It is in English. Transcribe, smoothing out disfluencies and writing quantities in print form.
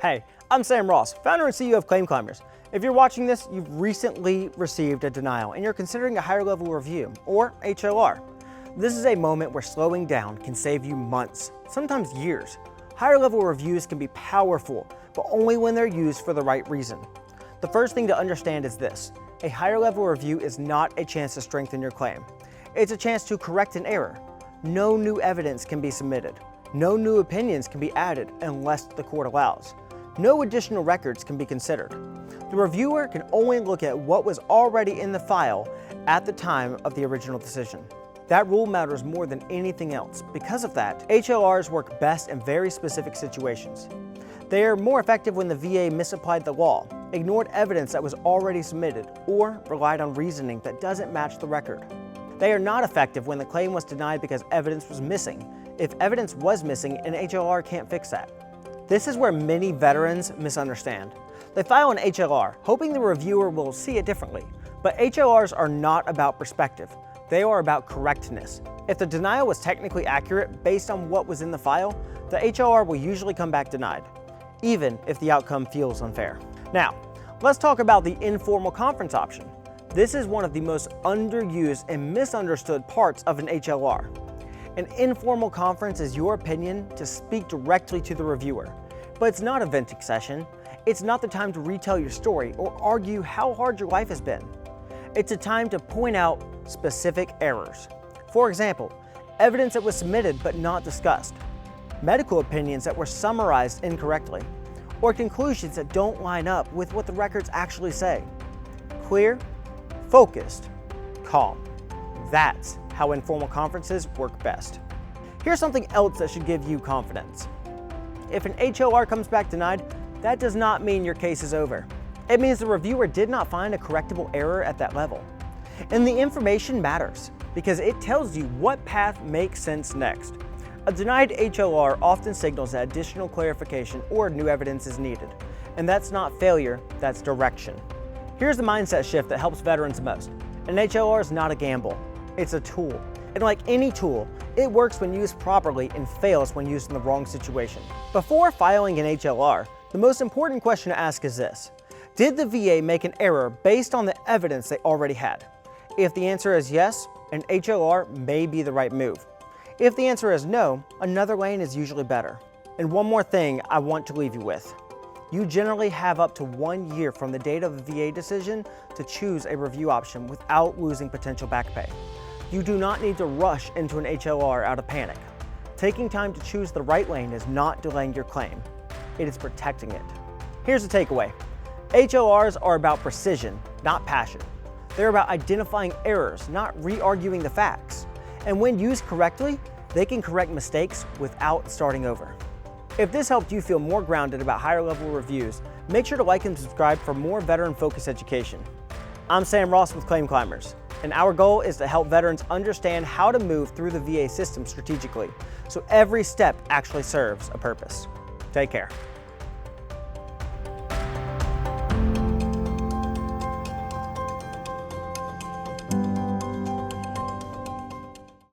Hey, I'm Sam Ross, founder and CEO of Claim Climbers. If you're watching this, you've recently received a denial and you're considering a higher level review, or HLR. This is a moment where slowing down can save you months, sometimes years. Higher level reviews can be powerful, but only when they're used for the right reason. The first thing to understand is this: a higher level review is not a chance to strengthen your claim. It's a chance to correct an error. No new evidence can be submitted. No new opinions can be added unless the court allows. No additional records can be considered. The reviewer can only look at what was already in the file at the time of the original decision. That rule matters more than anything else. Because of that, HLRs work best in very specific situations. They are more effective when the VA misapplied the law, ignored evidence that was already submitted, or relied on reasoning that doesn't match the record. They are not effective when the claim was denied because evidence was missing. If evidence was missing, an HLR can't fix that. This is where many veterans misunderstand. They file an HLR, hoping the reviewer will see it differently. But HLRs are not about perspective. They are about correctness. If the denial was technically accurate based on what was in the file, the HLR will usually come back denied, even if the outcome feels unfair. Now, let's talk about the informal conference option. This is one of the most underused and misunderstood parts of an HLR. An informal conference is your opinion to speak directly to the reviewer. But it's not a venting session. It's not the time to retell your story or argue how hard your life has been. It's a time to point out specific errors. For example, evidence that was submitted but not discussed, medical opinions that were summarized incorrectly, or conclusions that don't line up with what the records actually say. Clear, focused, calm. That's how informal conferences work best. Here's something else that should give you confidence. If an HLR comes back denied, that does not mean your case is over. It means the reviewer did not find a correctable error at that level. And the information matters because it tells you what path makes sense next. A denied HLR often signals that additional clarification or new evidence is needed. And that's not failure, that's direction. Here's the mindset shift that helps veterans most. An HLR is not a gamble. It's a tool. And like any tool, it works when used properly and fails when used in the wrong situation. Before filing an HLR, the most important question to ask is this: did the VA make an error based on the evidence they already had? If the answer is yes, an HLR may be the right move. If the answer is no, another lane is usually better. And one more thing I want to leave you with. You generally have up to 1 year from the date of the VA decision to choose a review option without losing potential back pay. You do not need to rush into an HLR out of panic. Taking time to choose the right lane is not delaying your claim. It is protecting it. Here's the takeaway. HLRs are about precision, not passion. They're about identifying errors, not re-arguing the facts. And when used correctly, they can correct mistakes without starting over. If this helped you feel more grounded about higher level reviews, make sure to like and subscribe for more veteran-focused education. I'm Sam Ross with Claim Climbers, and our goal is to help veterans understand how to move through the VA system strategically, so every step actually serves a purpose. Take care.